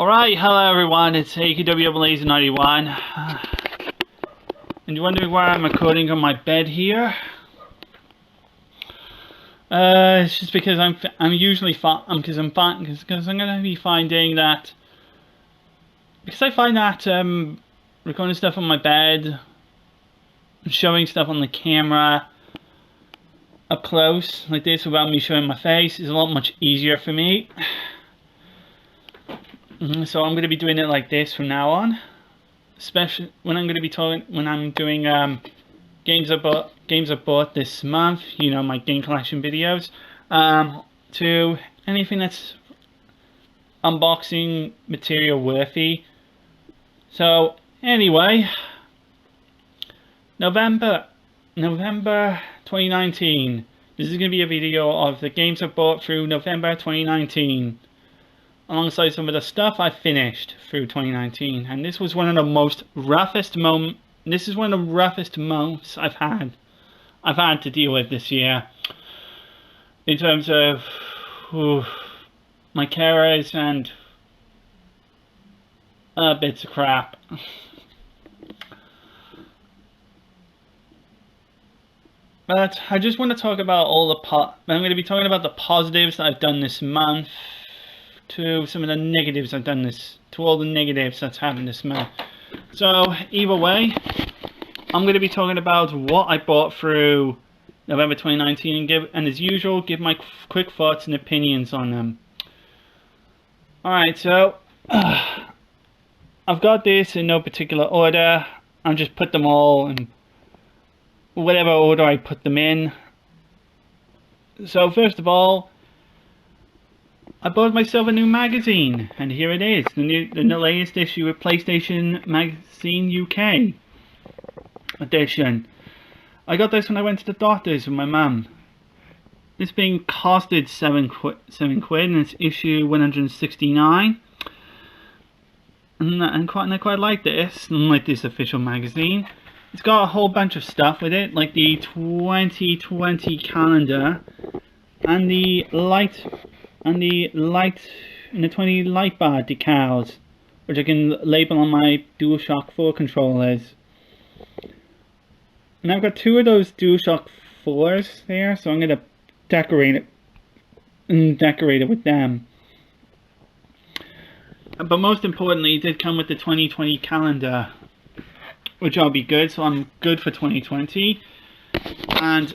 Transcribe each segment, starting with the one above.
Alright, hello everyone, it's AKW Blaze 91. And you're wondering why I'm recording on my bed here? It's just because I'm usually because I'm gonna be finding that recording stuff on my bed, showing stuff on the camera up close like this without me showing my face is a lot much easier for me. So I'm going to be doing it like this from now on, especially when I'm doing games I bought this month, you know, my game collection videos, to anything that's unboxing material worthy. So anyway, November 2019. This is going to be a video of the games I bought through November 2019. Alongside some of the stuff I finished through 2019, and this was one of the roughest months I've had to deal with this year, in terms of my carers and bits of crap. But I just want to talk about I'm going to be talking about the positives that I've done this month, to some of the negatives I've done to all the negatives that's happened this month. So either way, I'm going to be talking about what I bought through November 2019 and as usual, give my quick thoughts and opinions on them. Alright, so I've got this in no particular order. I'll just put them all in whatever order I put them in. So first of all, I bought myself a new magazine, and here it is, the latest issue of PlayStation Magazine UK edition. I got this when I went to the doctors with my mum. This being costed seven quid, and it's issue 169. And I quite like this, unlike this official magazine. It's got a whole bunch of stuff with it, like the 2020 calendar and the 20 light bar decals, which I can label on my DualShock 4 controllers. And I've got two of those DualShock 4s there, so I'm going to decorate it with them. But most importantly, it did come with the 2020 calendar, which I'll be good, so I'm good for 2020. And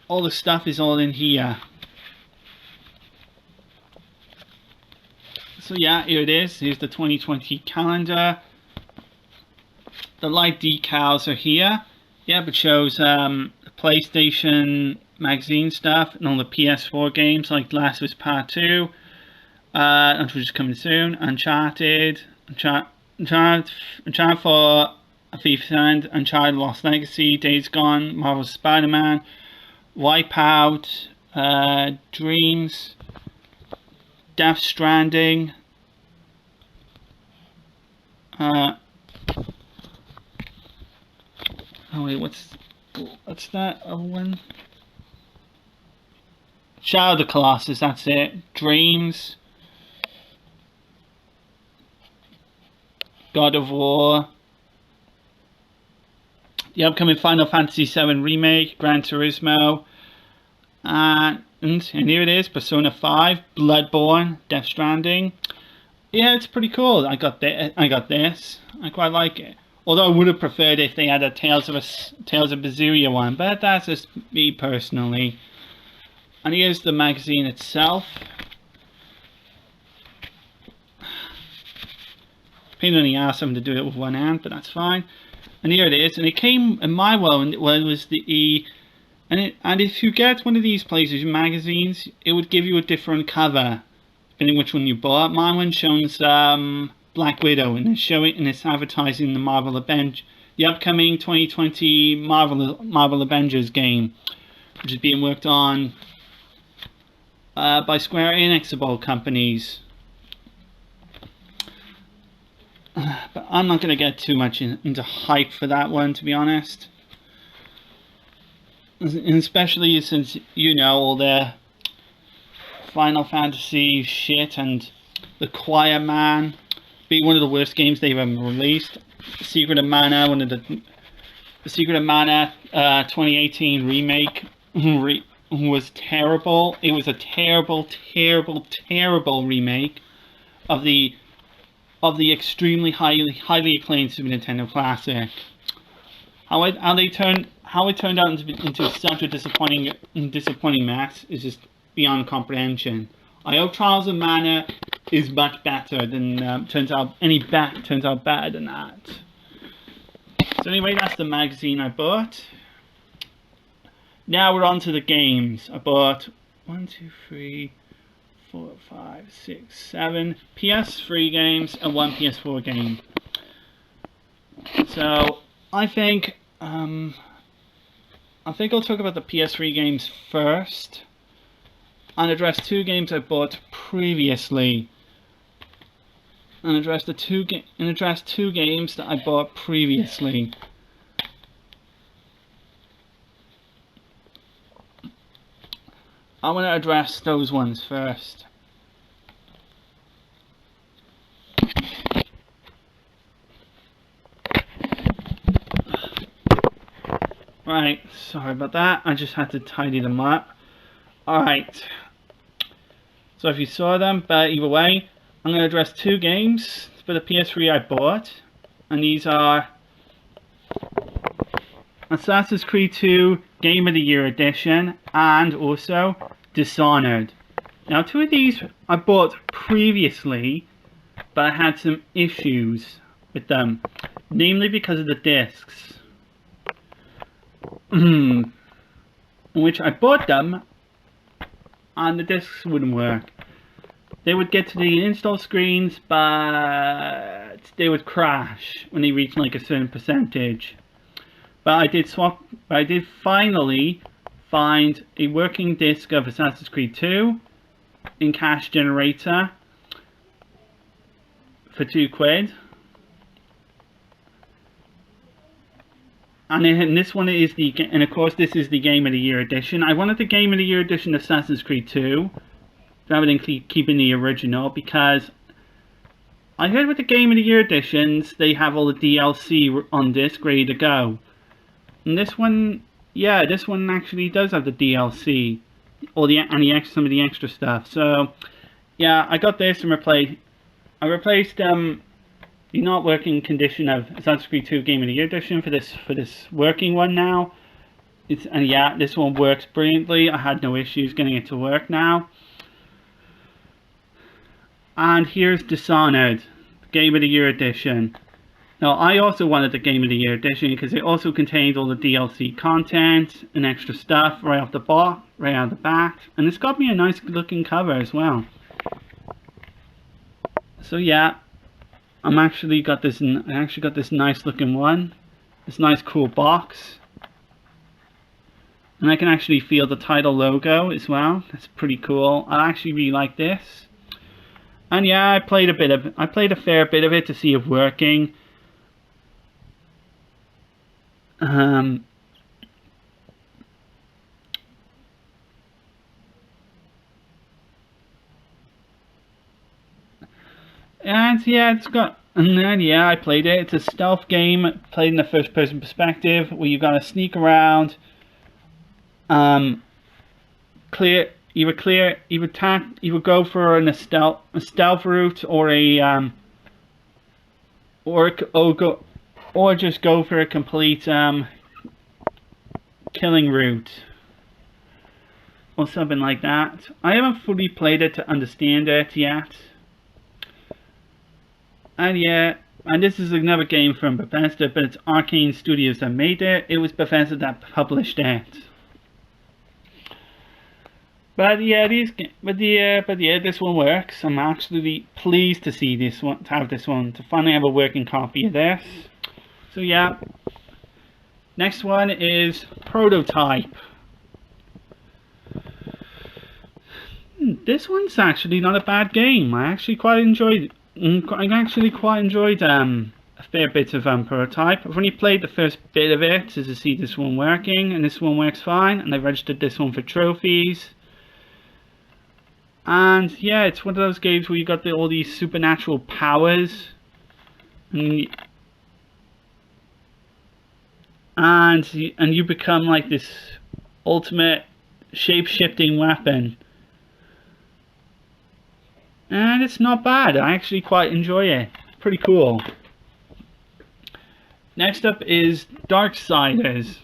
all the stuff is all in here. So yeah, here it is. Here's the 2020 calendar. The light decals are here. Yeah, it shows PlayStation magazine stuff and all the PS4 games like Last of Us Part 2, which is coming soon. Uncharted 4, A Thief's End, Uncharted Lost Legacy, Days Gone, Marvel's Spider-Man, Wipeout, Dreams, Death Stranding, oh wait, what's that other one? Shadow of the Colossus, that's it. Dreams, God of War, the upcoming Final Fantasy VII Remake, Gran Turismo, and here it is, Persona 5, Bloodborne, Death Stranding. Yeah, it's pretty cool. I got this. I quite like it. Although I would have preferred if they had a Tales of Berseria one, but that's just me personally. And here's the magazine itself. Pain in the ass having to do it with one hand, but that's fine. And here it is. And it came in my world when it was and if you get one of these PlayStation magazines, it would give you a different cover, depending which one you bought. My one shows Black Widow, and it's advertising the upcoming 2020 Marvel Avengers game, which is being worked on by Square Enix of all companies. But I'm not going to get too much into hype for that one, to be honest. And especially since, you know, all the Final Fantasy shit and The Quiet Man, be one of the worst games they've ever released. Secret of Mana, the Secret of Mana 2018 remake was terrible. It was a terrible, terrible, terrible remake of the extremely highly acclaimed Super Nintendo classic. How it turned out into such a disappointing mess is just beyond comprehension. I hope Trials of Mana is much better than turns out better than that. So anyway, that's the magazine I bought. Now we're on to the games. I bought 1, 2, 3, 4, 5, 6, 7 PS3 games and 1 PS4 game. So I think I'll talk about the PS3 games first and address 2 games I bought previously. And address 2 games that I bought previously. I want to address those ones first. Right, sorry about that. I just had to tidy them up. Alright. So if you saw them, but either way, I'm going to address 2 games for the PS3 I bought. And these are Assassin's Creed 2 Game of the Year Edition and also Dishonored. Now 2 of these I bought previously, but I had some issues with them. Namely because of the discs. In which I bought them and the discs wouldn't work. They would get to the install screens, but they would crash when they reached like a certain percentage. But I did finally find a working disc of Assassin's Creed 2 in Cash Generator for £2. And this one is and of course this is the Game of the Year edition. I wanted the Game of the Year edition of Assassin's Creed 2 rather than keeping the original, because I heard with the Game of the Year editions they have all the DLC on disc ready to go. And this one, yeah, this one actually does have the DLC, all some of the extra stuff. So yeah, I got this and I replaced the not working condition of Assassin's Creed 2 Game of the Year edition for this working one now. And yeah, this one works brilliantly. I had no issues getting it to work now. And here's Dishonored, Game of the Year edition. Now I also wanted the Game of the Year edition because it also contained all the DLC content and extra stuff right off the bat, and it's got me a nice looking cover as well. So yeah, I actually got this nice looking one, this nice cool box, and I can actually feel the title logo as well. That's pretty cool. I actually really like this. And yeah, I played a fair bit of it to see it working. And yeah, I played it. It's a stealth game played in the first person perspective where you gotta sneak around, either go for a stealth route or just go for a complete killing route or something like that. I haven't fully played it to understand it yet. And yeah, and this is another game from Bethesda, but it's Arcane Studios that made it. It was Bethesda that published it. But yeah, this one works. I'm actually pleased to see this one, to finally have a working copy of this. So yeah, next one is Prototype. This one's actually not a bad game. I actually quite enjoyed a fair bit of Prototype. I've only played the first bit of it to see this one working, and this one works fine, and I registered this one for trophies. And yeah, it's one of those games where you got all these supernatural powers, and you become like this ultimate shape-shifting weapon. And it's not bad. I actually quite enjoy it. Pretty cool. Next up is Darksiders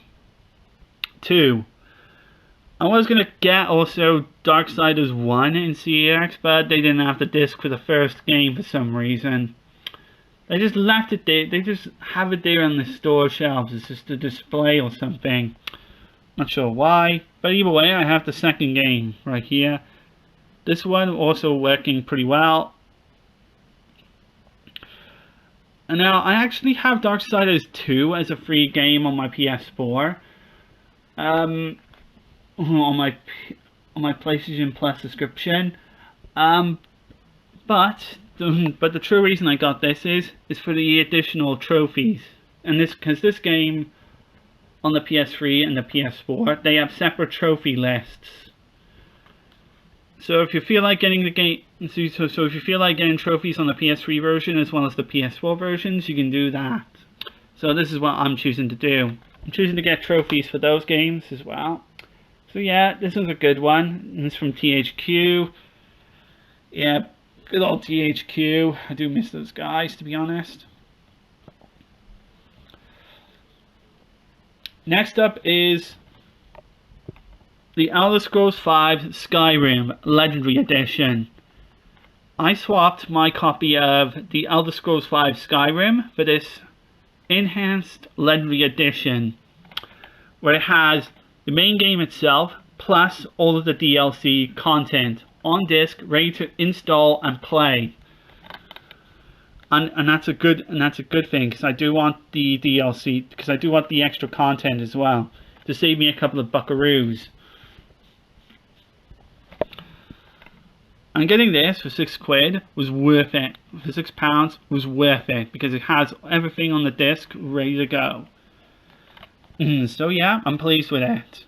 2. I was going to get also Darksiders 1 in CEX, but they didn't have the disc for the first game for some reason. They just left it there. They just have it there on the store shelves. It's just a display or something. Not sure why. But either way, I have the second game right here. This one also working pretty well. And now I actually have Darksiders 2 as a free game on my PS4. On my PlayStation Plus subscription. But the true reason I got this is for the additional trophies. And because this game on the PS3 and the PS4, they have separate trophy lists. So if you feel like getting the game, so if you feel like getting trophies on the PS3 version as well as the PS4 versions, you can do that. So this is what I'm choosing to do. I'm choosing to get trophies for those games as well. So yeah, this one's a good one. And it's from THQ. Yeah, good old THQ. I do miss those guys, to be honest. Next up is the Elder Scrolls V Skyrim Legendary Edition. I swapped my copy of the Elder Scrolls V Skyrim for this Enhanced Legendary Edition, where it has the main game itself plus all of the DLC content on disc, ready to install and play. And that's a good thing, because I do want the DLC, because I do want the extra content as well to save me a couple of buckaroos. And getting this for £6 was worth it. For £6 was worth it, because it has everything on the disc ready to go. So yeah, I'm pleased with it.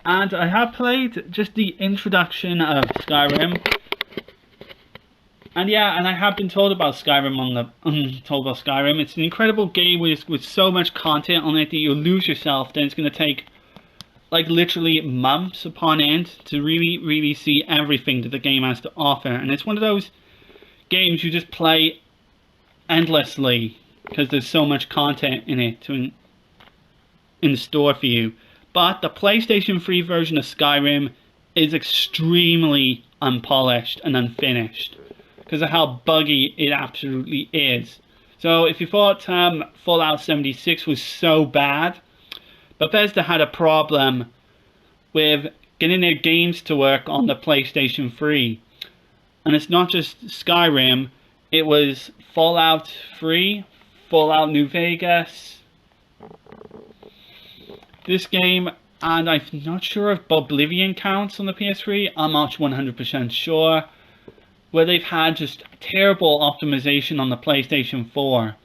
And I have played just the introduction of Skyrim. And yeah, and I have been told about Skyrim Skyrim. It's an incredible game with so much content on it that you'll lose yourself. Then it's going to take like literally months upon end to really see everything that the game has to offer. And it's one of those games you just play endlessly because there's so much content in it in store for you. But the PlayStation 3 version of Skyrim is extremely unpolished and unfinished because of how buggy it absolutely is. So if you thought Fallout 76 was so bad, Bethesda had a problem with getting their games to work on the PlayStation 3. And it's not just Skyrim, it was Fallout 3, Fallout New Vegas, this game, and I'm not sure if Oblivion counts on the PS3, I'm not 100% sure, where they've had just terrible optimization on the PlayStation 4.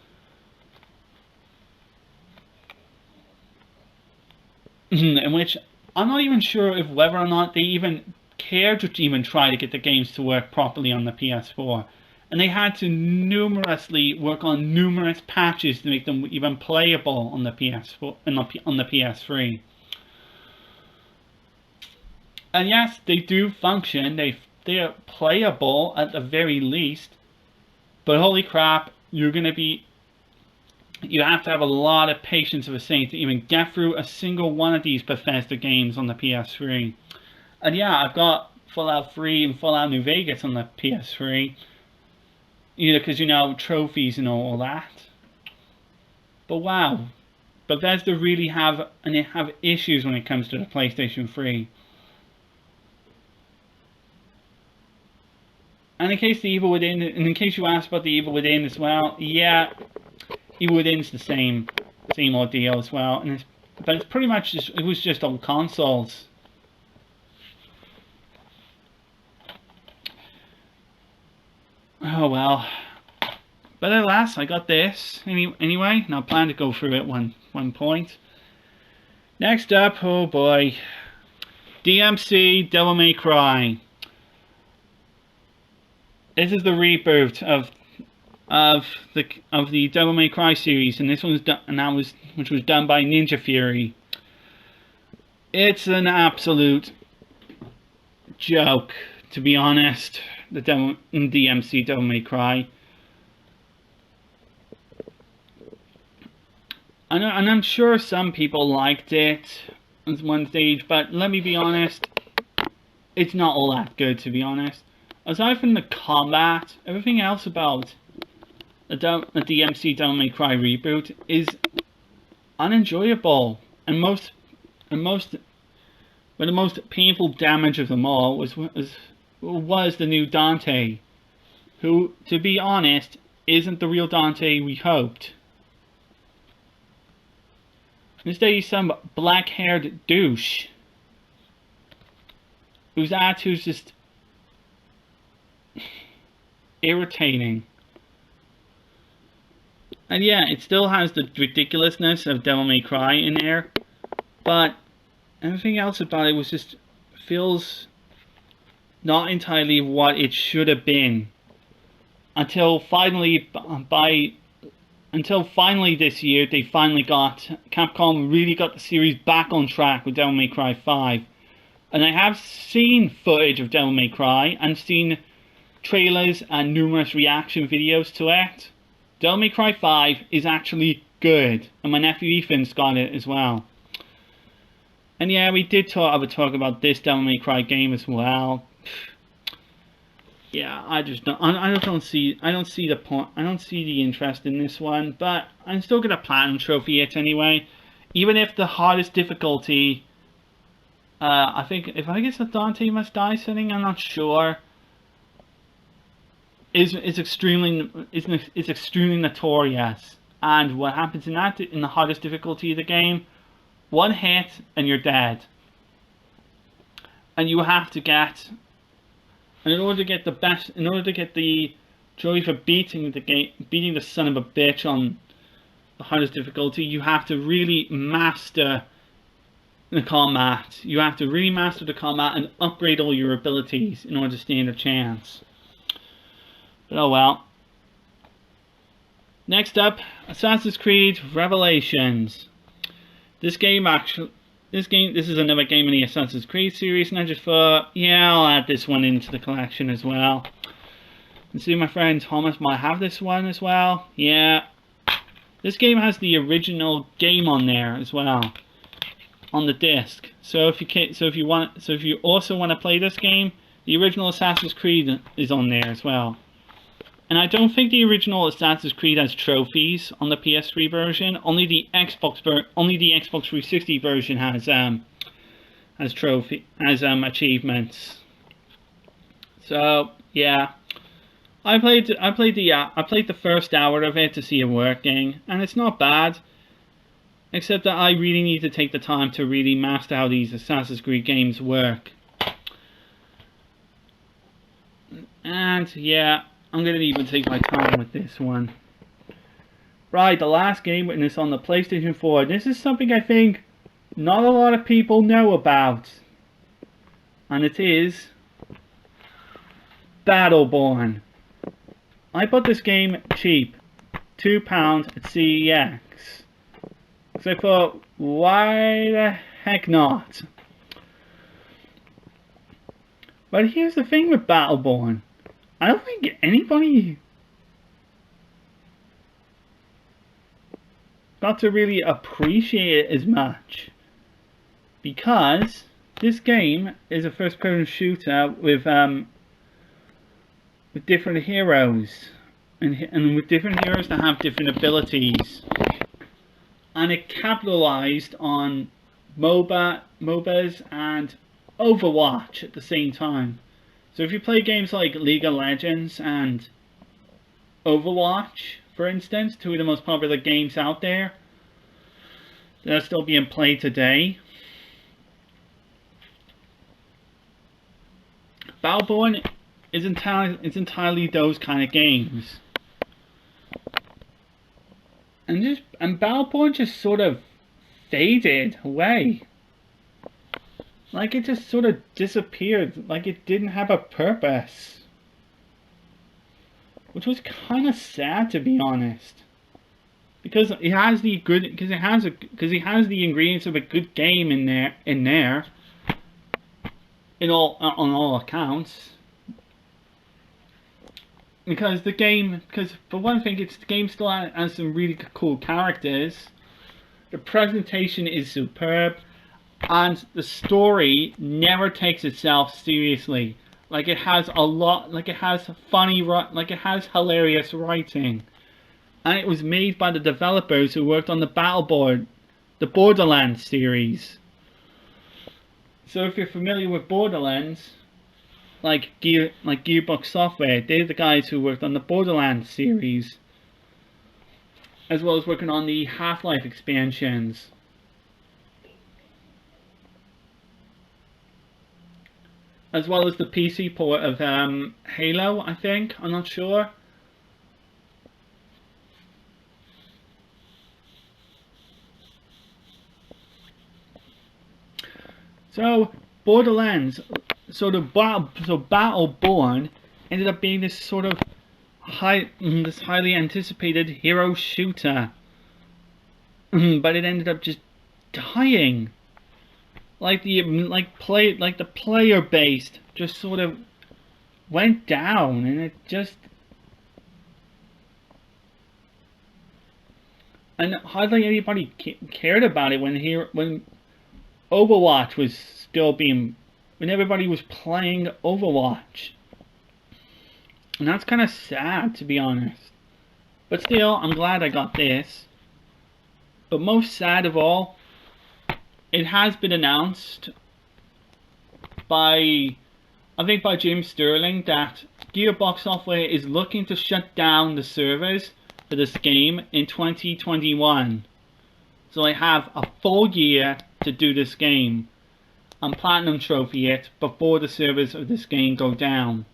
In which I'm not even sure if whether or not they even cared to even try to get the games to work properly on the PS4. And they had to numerously work on numerous patches to make them even playable on the PS4 and on the PS3. And yes, they do function. They are playable at the very least. But holy crap, you have to have a lot of patience of a saint to even get through a single one of these Bethesda games on the PS3. And yeah, I've got Fallout 3 and Fallout New Vegas on the PS3. Because, trophies and all that. But wow, Bethesda really have issues when it comes to the PlayStation 3. And in case in case you asked about the Evil Within as well, yeah, Evil Within's the same ordeal as well, but it's pretty much it was just on consoles. Oh well, but at last I got this anyway, and I plan to go through it one point. Next up, oh boy, DMC Devil May Cry. This is the reboot of the Devil May Cry series, and this one was which was done by Ninja Fury. It's an absolute joke, to be honest. The DMC Devil May Cry. And I'm sure some people liked it at one stage, but let me be honest, it's not all that good, to be honest. Aside from the combat, everything else about the DMC Devil May Cry reboot is unenjoyable, and the most painful damage of them all was the new Dante, who, to be honest, isn't the real Dante we hoped. Instead, he's some black-haired douche whose attitude's just irritating. And yeah, it still has the ridiculousness of Devil May Cry in there, but everything else about it was just feels not entirely what it should have been. Until finally this year, Capcom really got the series back on track with Devil May Cry 5. And I have seen footage of Devil May Cry and seen trailers and numerous reaction videos to it. Devil May Cry 5 is actually good, and my nephew Ethan's got it as well. And yeah, I would talk about this Devil May Cry game as well. Yeah, I don't see the point. I don't see the interest in this one, but I'm still gonna platinum trophy it anyway. Even if the hardest difficulty, I think if I guess the Dante Must Die setting, I'm not sure, is extremely notorious. And what happens in the hardest difficulty of the game, one hit and you're dead. And you have to get, and in order to get the trophy for beating the son of a bitch on the hardest difficulty, you have to really master the combat. You have to really master the combat and upgrade all your abilities in order to stand a chance. But oh well. Next up, Assassin's Creed Revelations. This is another game in the Assassin's Creed series, and I just thought, yeah, I'll add this one into the collection as well. And see, my friend Thomas might have this one as well. Yeah, this game has the original game on there as well, on the disc. So if you also want to play this game, the original Assassin's Creed is on there as well. And I don't think the original Assassin's Creed has trophies on the PS3 version. Only the Xbox 360 version has achievements. So yeah, I played the first hour of it to see it working, and it's not bad. Except that I really need to take the time to really master how these Assassin's Creed games work. And yeah, I'm going to even take my time with this one. Right, the last game witness on the PlayStation 4. This is something I think not a lot of people know about. And it is Battleborn. I bought this game cheap. £2 at CEX. So I thought, why the heck not? But here's the thing with Battleborn. I don't think anybody got to really appreciate it as much, because this game is a first-person shooter with different heroes and with different heroes that have different abilities, and it capitalized on MOBAs and Overwatch at the same time. So if you play games like League of Legends and Overwatch, for instance, two of the most popular games out there that are still being played today, Battleborn is entirely those kind of games. And Battleborn just sort of faded away. Like it just sort of disappeared, like it didn't have a purpose. Which was kind of sad, to be honest. Because it has the good, because it has the ingredients of a good game in there, on all accounts. Because for one thing, the game still has some really cool characters. The presentation is superb, and the story never takes itself seriously. Like it has hilarious writing. And it was made by the developers who worked on the Borderlands series. So if you're familiar with Borderlands, like Gearbox Software, they're the guys who worked on the Borderlands series, as well as working on the Half-Life expansions. As well as the PC port of Halo, I think. I'm not sure. So Borderlands, Battleborn ended up being this sort of highly anticipated hero shooter, but it ended up just dying. The player base just sort of went down, and it just, and hardly anybody cared about it when Overwatch was still being, when everybody was playing Overwatch. And that's kind of sad, to be honest. But still, I'm glad I got this. But most sad of all, it has been announced by Jim Sterling that Gearbox Software is looking to shut down the servers for this game in 2021. So I have a full year to do this game and platinum trophy it before the servers of this game go down.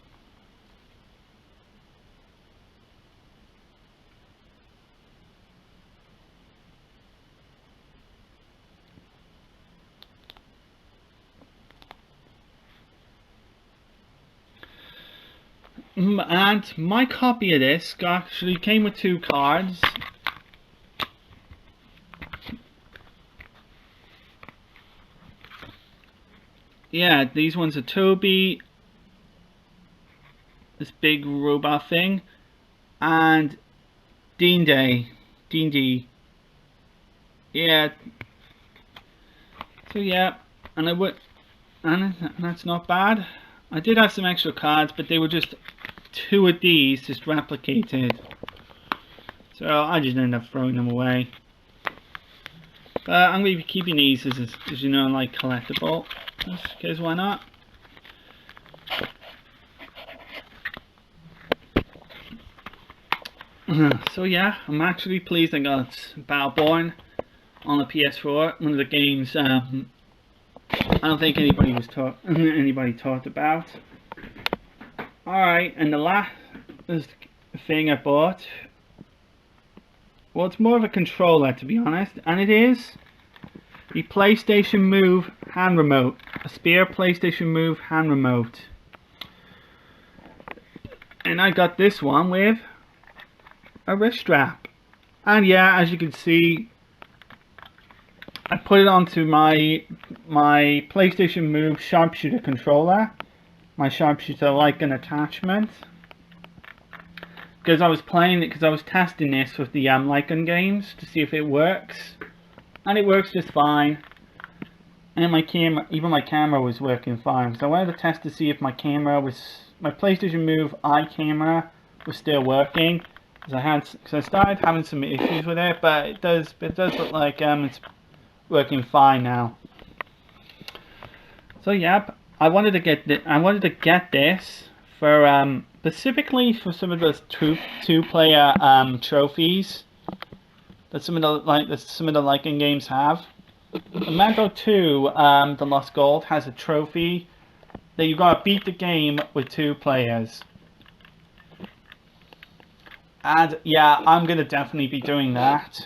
And my copy of this actually came with 2 cards. Yeah, these ones are Toby, this big robot thing, and D. Yeah. So yeah, and that's not bad. I did have some extra cards, but they were just 2 of these just replicated. So I just ended up throwing them away. But I'm going to be keeping these as you know, like collectible. Because why not? So yeah, I'm actually pleased I got Battleborn on the PS4. One of the games I don't think anybody talked about. Alright, and the last thing I bought, well, it's more of a controller, to be honest, and it is the PlayStation Move hand remote, a spare PlayStation Move hand remote. And I got this one with a wrist strap. And yeah, as you can see, I put it onto my PlayStation Move sharpshooter controller, my sharpshooter like an attachment, because I was testing this with the Lycan games to see if it works, and it works just fine. And even my camera was working fine. So I wanted to test to see if my PlayStation Move eye camera was still working, because I started having some issues with it, but it does look like it's working fine now. So yep, I wanted to get this for specifically for some of those two-player trophies that some of the Lycan games have. The Metro 2, The Lost Gold, has a trophy that you gotta beat the game with 2 players. And yeah, I'm gonna definitely be doing that.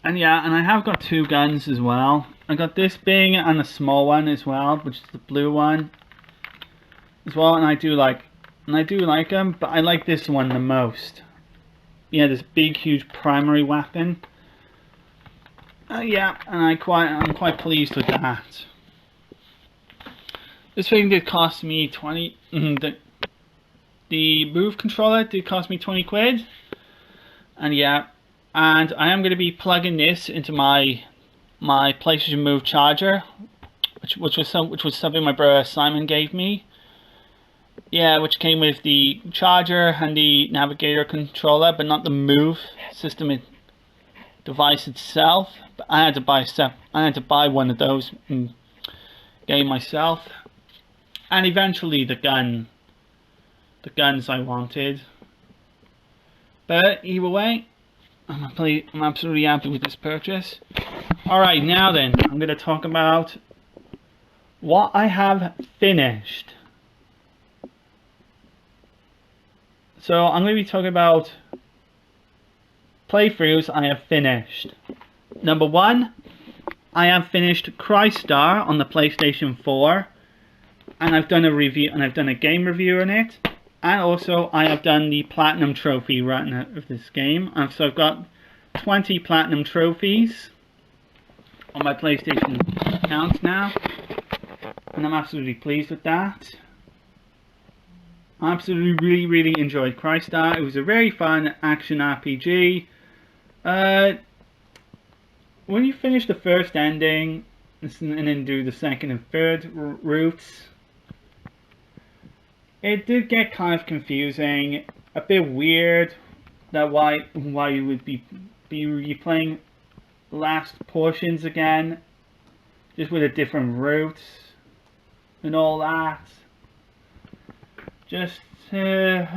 And yeah, and I have got two guns as well. I got this big and a small one as well, which is the blue one as well. And I do like them, but I like this one the most. Yeah, this big, huge primary weapon. Yeah, and I'm quite pleased with that. This thing did cost me 20. The Move controller did cost me 20 quid. And yeah, and I am going to be plugging this into my PlayStation Move charger, which was something my brother Simon gave me. Yeah, which came with the charger and the navigator controller, but not the Move system device itself. But I had to buy one of those and get it myself. And eventually the guns I wanted. But either way, I'm absolutely happy with this purchase. Alright, now then, I'm going to talk about what I have finished. So I'm going to be talking about playthroughs I have finished. Number 1, I have finished Crystar on the PlayStation 4. And I've done a review, and I've done a game review on it. And also, I have done the Platinum Trophy run of this game. And so I've got 20 Platinum Trophies on my PlayStation account now. And I'm absolutely pleased with that. I absolutely really enjoyed Crystar. It was a very fun action RPG. When you finish the first ending, and then do the second and third routes, it did get kind of confusing, a bit weird, that why you would be replaying last portions again, just with a different route and all that. Just but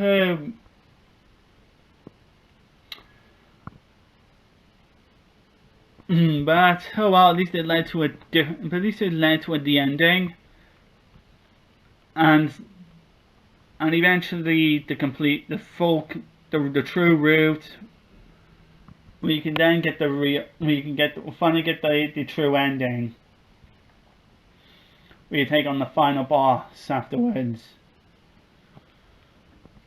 oh well, at least it led to the ending, and eventually the true route, where you can then get finally get the true ending, where you take on the final boss afterwards.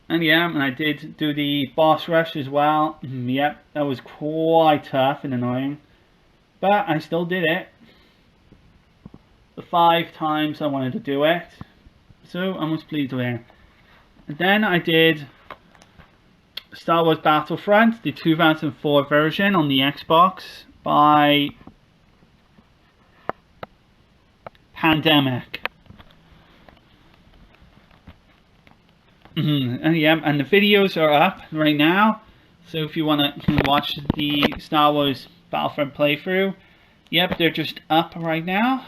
And yeah, and I did do the boss rush as well. Yep, that was quite tough and annoying, but I still did it. The 5 times I wanted to do it, so I was pleased with it. And then I did Star Wars Battlefront, the 2004 version on the Xbox by Pandemic. And yeah, and the videos are up right now, so if you want to watch the Star Wars Battlefront playthrough, yep, they're just up right now.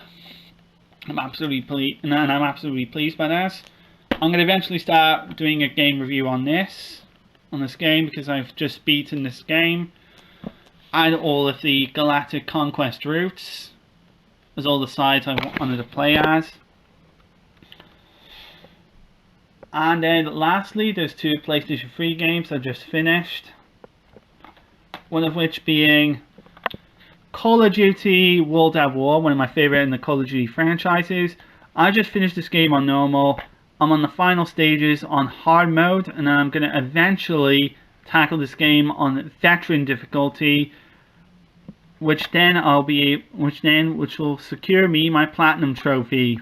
I'm absolutely pleased by that. I'm going to eventually start doing a game review on this game, because I've just beaten this game and all of the Galactic Conquest routes as all the sides I wanted to play as. And then lastly, there's 2 PlayStation 3 games I just finished. One of which being Call of Duty World at War, one of my favorite in the Call of Duty franchises. I just finished this game on normal. I'm on the final stages on hard mode, and then I'm going to eventually tackle this game on veteran difficulty, which will secure me my platinum trophy.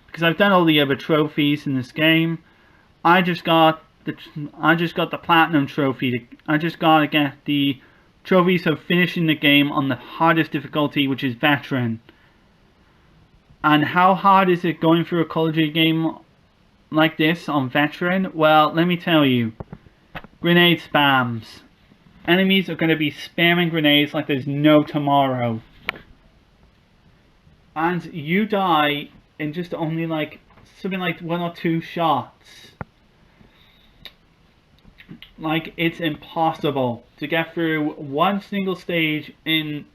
Because I've done all the other trophies in this game, I just got the platinum trophy. I just gotta get the trophies of finishing the game on the hardest difficulty, which is veteran. And how hard is it going through a Call of Duty game like this on veteran? Well, let me tell you. Grenade spams. Enemies are going to be spamming grenades like there's no tomorrow. And you die in just only like something like 1 or 2 shots. Like, it's impossible to get through one single stage in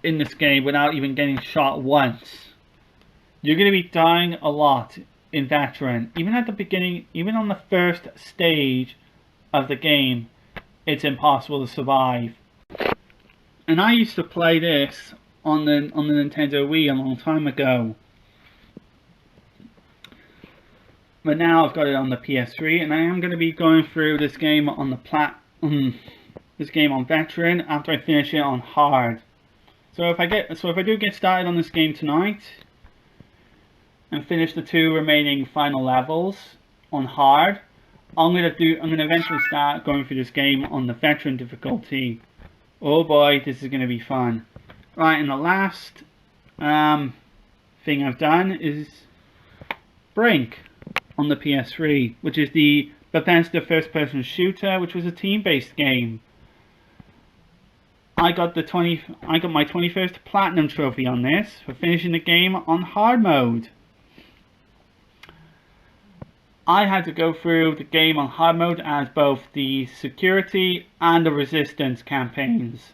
this game without even getting shot once. You're going to be dying a lot in veteran. Even at the beginning, even on the first stage of the game, it's impossible to survive. And I used to play this on the Nintendo Wii a long time ago. But now I've got it on the PS3, and I am going to be going through this game on the this game on Veteran after I finish it on Hard. So if I do get started on this game tonight and finish the 2 remaining final levels on Hard, I'm gonna eventually start going through this game on the Veteran difficulty. Oh boy, this is gonna be fun. Right, and the last thing I've done is Brink on the PS3, which is the Bethesda first-person shooter, which was a team-based game. I got my 21st Platinum trophy on this for finishing the game on hard mode. I had to go through the game on hard mode as both the security and the resistance campaigns,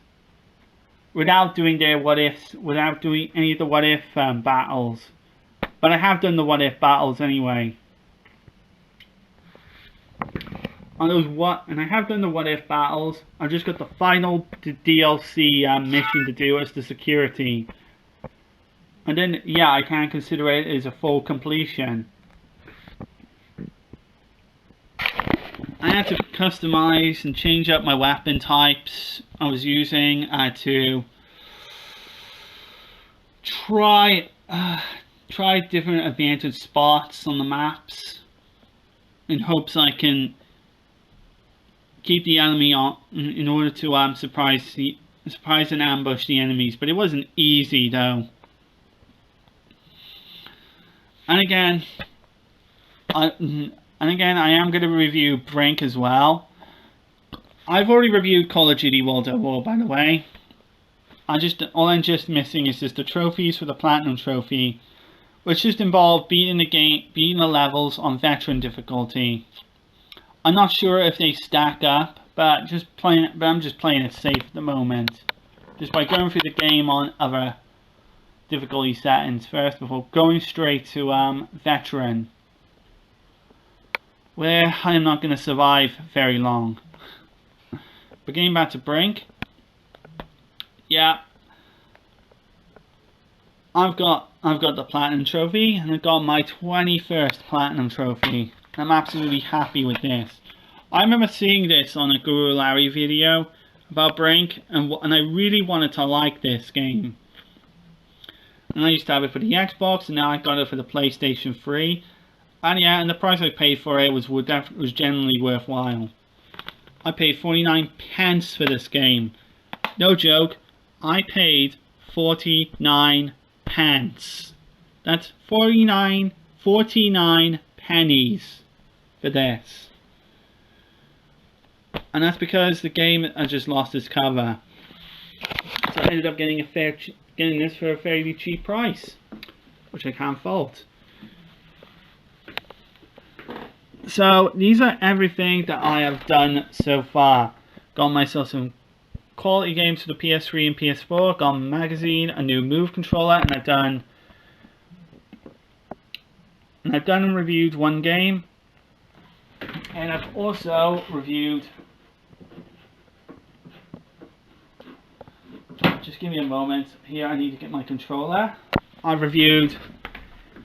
without doing their what ifs, without doing any of the what if battles. But I have done the what if battles anyway. And I have done the what if battles. I've just got the final DLC mission to do as the security. And then, yeah, I can consider it as a full completion. I had to customize and change up my weapon types I was using. I had to try different advantage spots on the maps in hopes I can keep the enemy on in order to surprise and ambush the enemies. But it wasn't easy though. And again, I am going to review Brink as well. I've already reviewed Call of Duty World at War, by the way. All I'm just missing is just the trophies for the Platinum trophy, which just involved beating the levels on Veteran difficulty. I'm not sure if they stack up, but I'm just playing it safe at the moment, just by going through the game on other difficulty settings first before going straight to Veteran, where I am not going to survive very long. But getting back to Brink, yeah, I've got the Platinum trophy, and I've got my 21st Platinum trophy. I'm absolutely happy with this. I remember seeing this on a Guru Larry video about Brink, and I really wanted to like this game. And I used to have it for the Xbox, and now I got it for the PlayStation 3. And yeah, and the price I paid for it was generally worthwhile. I paid 49 pence for this game. No joke, I paid 49 pence. That's 49 pennies for this. And that's because the game has just lost its cover. So I ended up getting this for a fairly cheap price, which I can't fault. So these are everything that I have done so far. Got myself some quality games for the PS3 and PS4, got a magazine, a new Move controller, and I've done and reviewed one game. And I've also reviewed, just give me a moment here, I need to get my controller. I've reviewed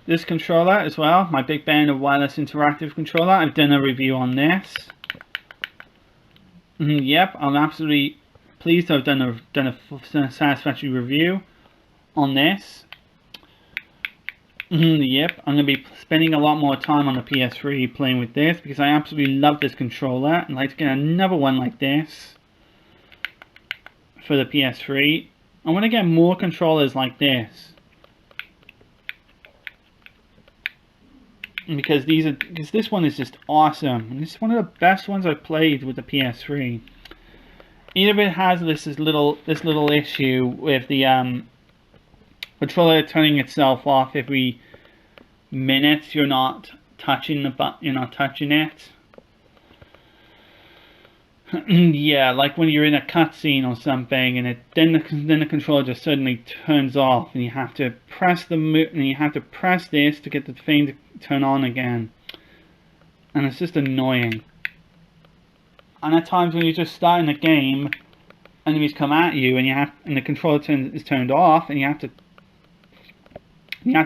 this controller as well, my Big Band of Wireless Interactive controller. I've done a review on this. Yep, I'm absolutely pleased to have done a satisfactory review on this. Yep, I'm going to be spending a lot more time on the PS3 playing with this because I absolutely love this controller and I'd like to get another one like this for the PS3. I want to get more controllers like this. Because this one is just awesome, and this is one of the best ones I've played with the PS3. Even if it has this little issue with the controller turning itself off every minute you're not touching it. Yeah, like when you're in a cutscene or something, and then the controller just suddenly turns off, and you have to press this to get the thing to turn on again, and it's just annoying. And at times when you're just starting a game, enemies come at you, and the controller is turned off, and you have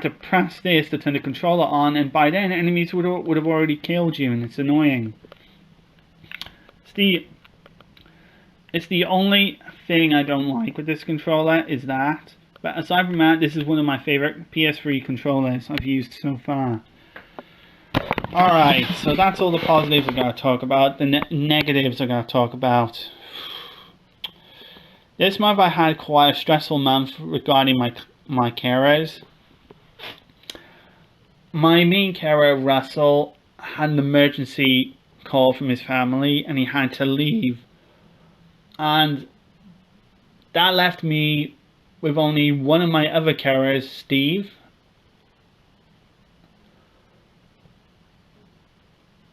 to press this to turn the controller on, and by then enemies would have already killed you, and it's annoying. It's the only thing I don't like with this controller is that. But aside from that, this is one of my favorite PS3 controllers I've used so far. Alright, so that's all the positives I'm going to talk about. The negatives I'm going to talk about. This month I had quite a stressful month regarding my carers. My main carer, Russell, had an emergency call from his family and he had to leave. And that left me with only one of my other carers, Steve.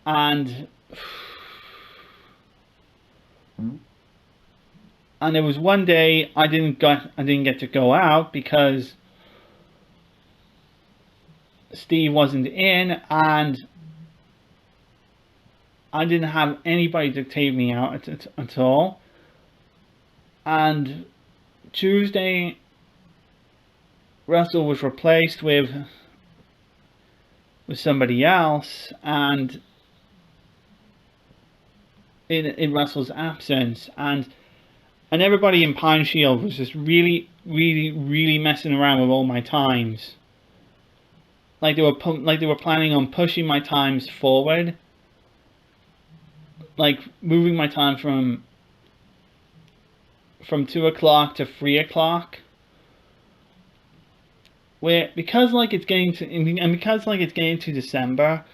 And there was one day I didn't get to go out because Steve wasn't in, and I didn't have anybody to take me out at all. And Tuesday, Russell was replaced with somebody else, and in Russell's absence, and everybody in Pine Shield was just really messing around with all my times. Like they were planning on pushing my times forward, like moving my time from 2 o'clock to 3 o'clock. Because it's getting to December,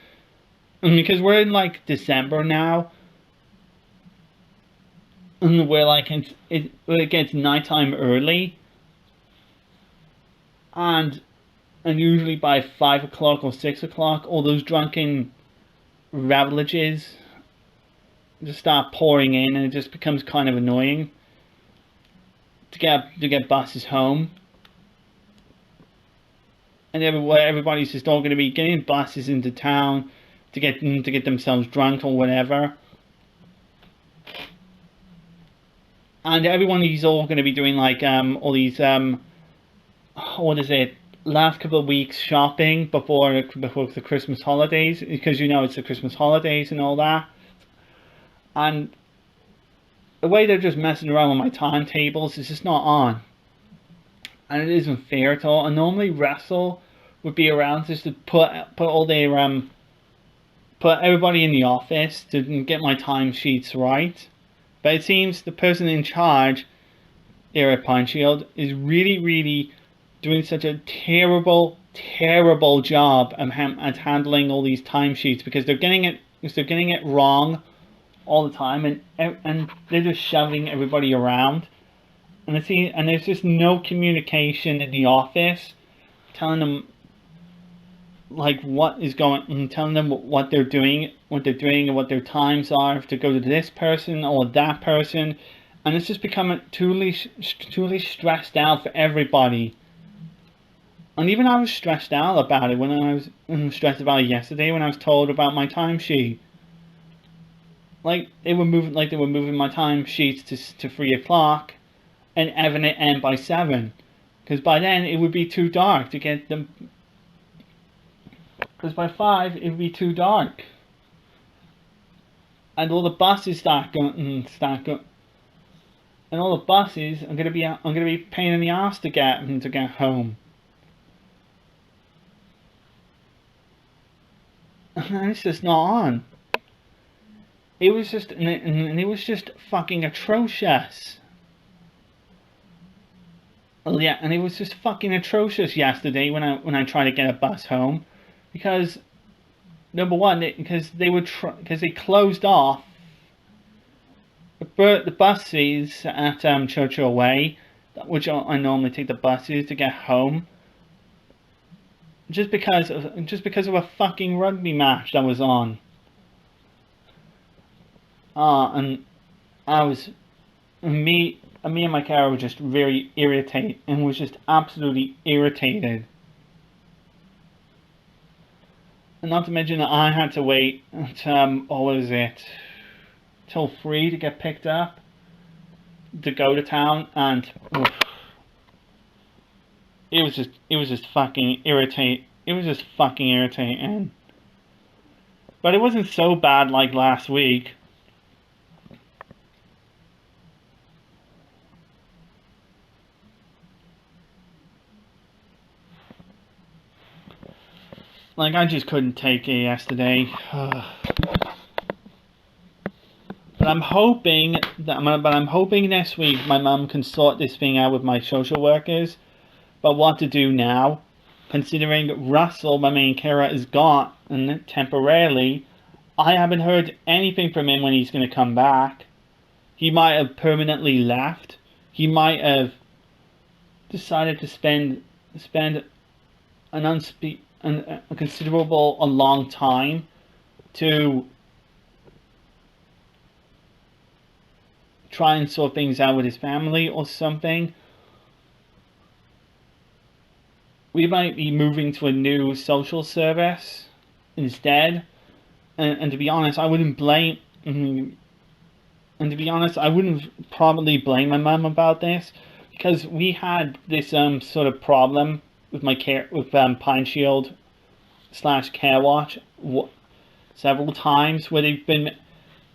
and because we're in like December now, and where like it gets nighttime early, and usually by 5 o'clock or 6 o'clock, all those drunken ravages just start pouring in, and it just becomes kind of annoying to get buses home. And everybody's just all going to be getting buses into town to get themselves drunk or whatever. And everyone is all going to be doing like all these what is it, last couple of weeks shopping before the Christmas holidays, because you know it's the Christmas holidays and all that. And the way they're just messing around with my timetables is just not on, and it isn't fair at all. And normally Russell would be around just to put all their put everybody in the office to get my timesheets right. But it seems the person in charge there at Pine Shield is really doing such a terrible job at handling all these timesheets, because they're getting it wrong all the time, and they're just shoving everybody around, and there's just no communication in the office telling them like what is going, and telling them what they're doing and what their times are to go to this person or that person. And it's just becoming truly stressed out for everybody. And even I was stressed out about it when I was stressed about it yesterday when I was told about my timesheet. Like they were moving my timesheets to 3 o'clock and having it end by 7, because by then it would be too dark to get them. Because by 5 it would be too dark, and all the buses start going, and all the buses are gonna be a pain in the ass to get home. And it's just not on. It was just and it was just fucking atrocious. Yeah, and it was just fucking atrocious yesterday when I tried to get a bus home, because number one, because they closed off the buses at Churchill Way, which I normally take the buses to get home, just because of a fucking rugby match that was on. And me and my car were just very irritated, and was just absolutely irritated. And not to mention that I had to wait until, till 3 to get picked up. to go to town, and oof, it was just fucking irritating. It was just fucking irritating. But it wasn't so bad like last week. Like, I just couldn't take it yesterday. But I'm hoping next week my mum can sort this thing out with my social workers. But what to do now, considering Russell, my main carer, is gone and temporarily. I haven't heard anything from him when he's going to come back. He might have permanently left. He might have decided to spend a considerable, a long time to try and sort things out with his family or something. We might be moving to a new social service instead. And to be honest, I wouldn't blame. And to be honest, I wouldn't probably blame my mum about this, because we had this sort of problem with my care with Pine Shield / Care Watch several times where they've been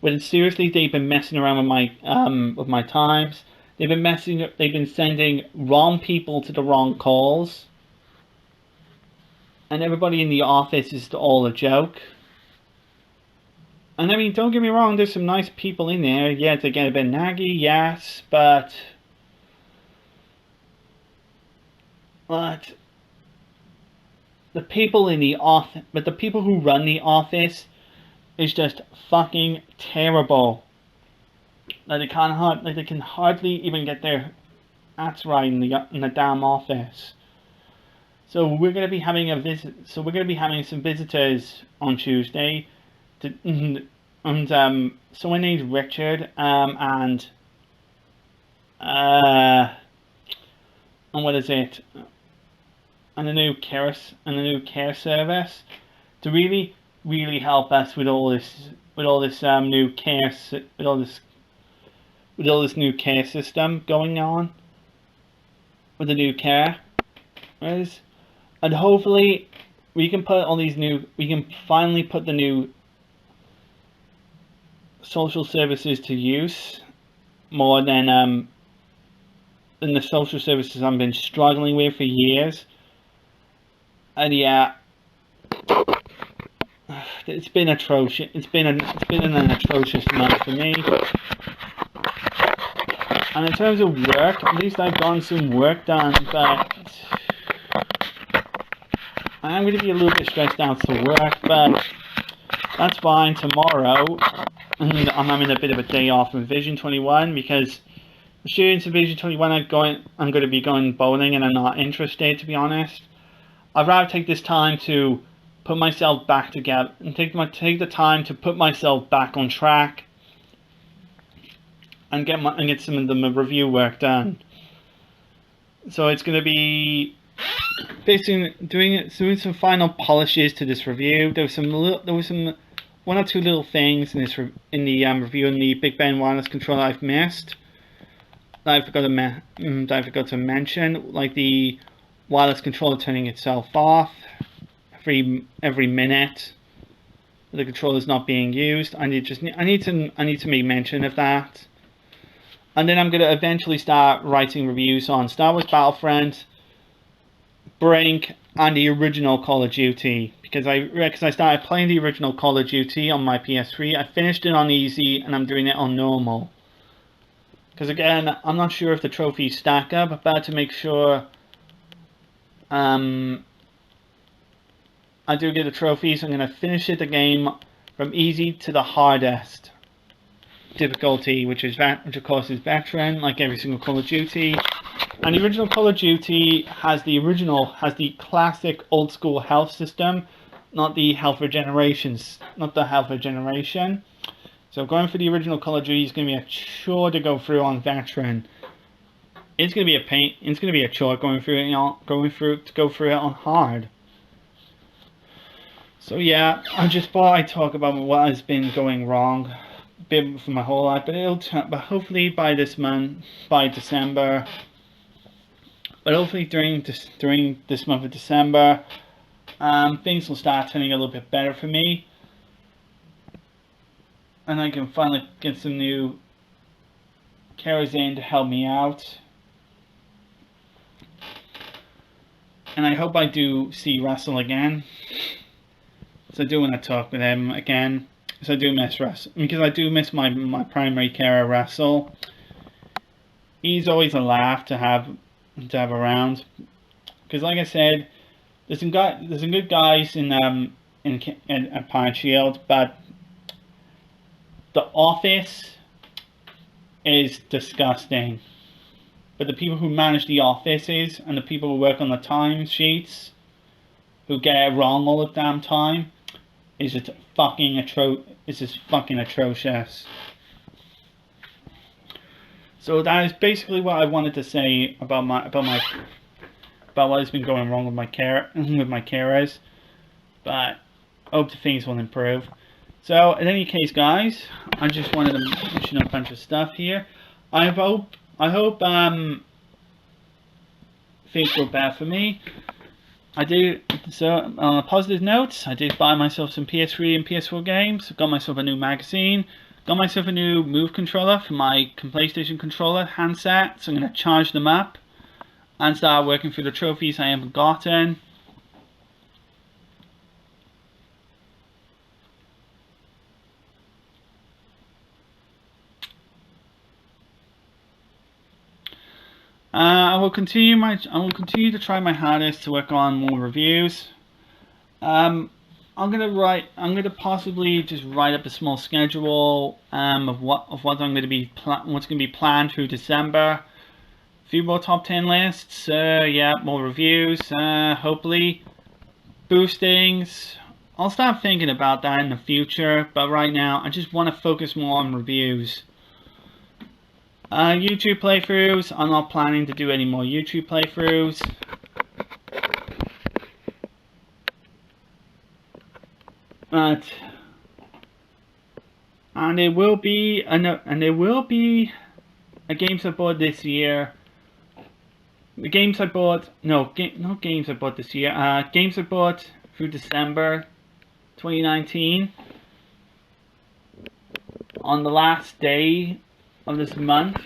messing around with my times. They've been sending wrong people to the wrong calls, and everybody in the office is all a joke. And I mean, don't get me wrong, there's some nice people in there. Yeah, they get a bit naggy, yes, but the people in the office, but the people who run the office is just fucking terrible. Like they can hardly even get their acts right in the damn office. So we're gonna be having a visit. So we're gonna be having some visitors on Tuesday. Someone named Richard, and what is it? And the new care service to really help us with all this new new care system going on with the new care, and hopefully we can finally put the new social services to use more than the social services I've been struggling with for years. And yeah, it's been atrocious. It's been an atrocious month for me. And in terms of work, at least I've gotten some work done, but I am going to be a little bit stressed out to work, but that's fine. Tomorrow, I'm having a bit of a day off from Vision 21 because the students of Vision 21 I'm going to be going bowling, and I'm not interested, to be honest. I'd rather take this time to put myself back together and take the time to put myself back on track and get some of the review work done. So it's going to be basically doing some final polishes to this review. There was some one or two little things in the review in the Big Ben wireless controller I've missed that I forgot to mention, like the wireless controller turning itself off every minute. The controller's not being used. I need to make mention of that. And then I'm going to eventually start writing reviews on Star Wars Battlefront, Brink, and the original Call of Duty, because I started playing the original Call of Duty on my PS3. I finished it on easy, and I'm doing it on normal. Because again, I'm not sure if the trophies stack up, but to make sure I do get the trophies, I'm going to finish the game from easy to the hardest difficulty, which of course is veteran, like every single Call of Duty. And the original Call of Duty has the classic old school health system, not the health regeneration. So going for the original Call of Duty is going to be a chore to go through on veteran. It's going to be a pain. It's going to be a chore go through it on hard. So yeah, I just thought I'd talk about what has been going wrong been for my whole life, but but hopefully by this month, by December, but hopefully during this month of December, things will start turning a little bit better for me, and I can finally get some new carers in to help me out. And I hope I do see Russell again. So I do want to talk with him again. So I do miss Russell, because I do miss my primary carer, Russell. He's always a laugh to have around. Because like I said, there's some good guys in Pirate Shield, but the office is disgusting. But the people who manage the offices and the people who work on the time sheets, who get it wrong all the damn time, is just fucking atrocious. So that is basically what I wanted to say about what has been going wrong with my carers. But I hope the things will improve. So in any case, guys, I just wanted to mention a bunch of stuff here. I hope things go bad for me. So on a positive note, I did buy myself some PS3 and PS4 games. Got myself a new magazine. Got myself a new Move controller for my PlayStation controller handset. So I'm going to charge them up and start working through the trophies I haven't gotten. I will continue to try my hardest to work on more reviews. I'm gonna possibly just write up a small schedule of what's going to be planned through December. A few more top 10 lists. Yeah, more reviews. Hopefully, boostings. I'll start thinking about that in the future. But right now, I just want to focus more on reviews. YouTube playthroughs, I'm not planning to do any more YouTube playthroughs. And there will be a games I bought this year. The games I bought, not games I bought this year. Games I bought through December 2019. On the last day of this month,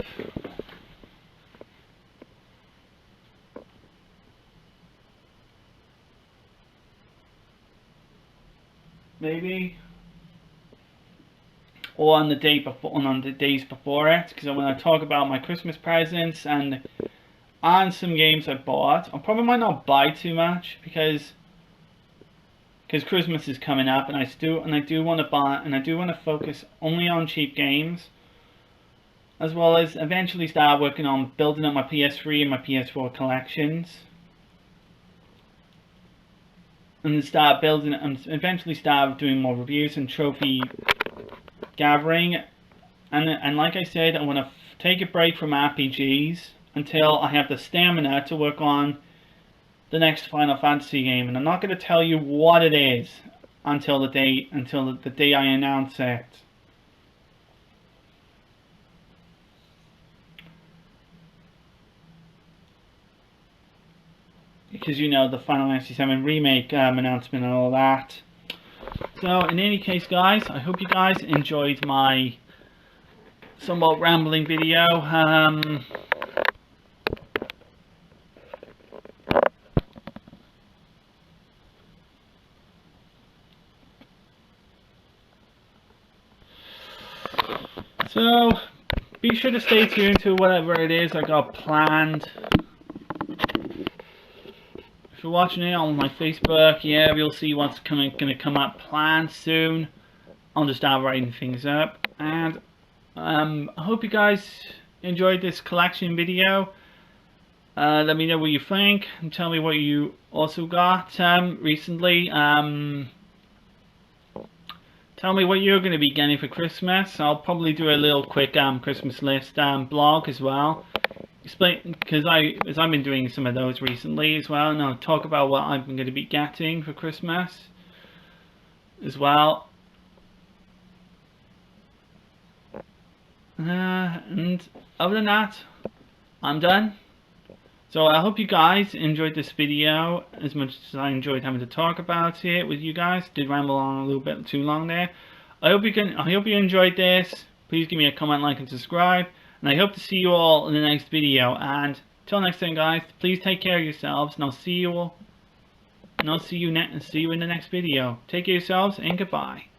maybe, or on the day before, on the days before it, because when I talk about my Christmas presents and some games I bought, I probably might not buy too much because Christmas is coming up, and I do want to buy, and I do want to focus only on cheap games, as well as eventually start working on building up my PS3 and my PS4 collections, and start building and eventually start doing more reviews and trophy gathering. And like I said, I want to take a break from RPGs until I have the stamina to work on the next Final Fantasy game, and I'm not going to tell you what it is until the day I announce it. Because you know, the Final Fantasy VII Remake announcement and all that. So in any case, guys, I hope you guys enjoyed my somewhat rambling video. So be sure to stay tuned to whatever it is I got planned. If you're watching it on my Facebook, yeah, you'll see what's going to come up planned soon. I'll just start writing things up, and I hope you guys enjoyed this collection video. Let me know what you think, and tell me what you also got recently. Tell me what you're going to be getting for Christmas. I'll probably do a little quick Christmas list blog as well. Explain, because I've been doing some of those recently as well, and I'll talk about what I'm going to be getting for Christmas as well. And other than that, I'm done. So I hope you guys enjoyed this video as much as I enjoyed having to talk about it with you guys. Did ramble on a little bit too long there. I hope you enjoyed this. Please give me a comment, like, and subscribe. And I hope to see you all in the next video. And till next time, guys, please take care of yourselves. And I'll see you all. And I'll see you in the next video. Take care of yourselves and goodbye.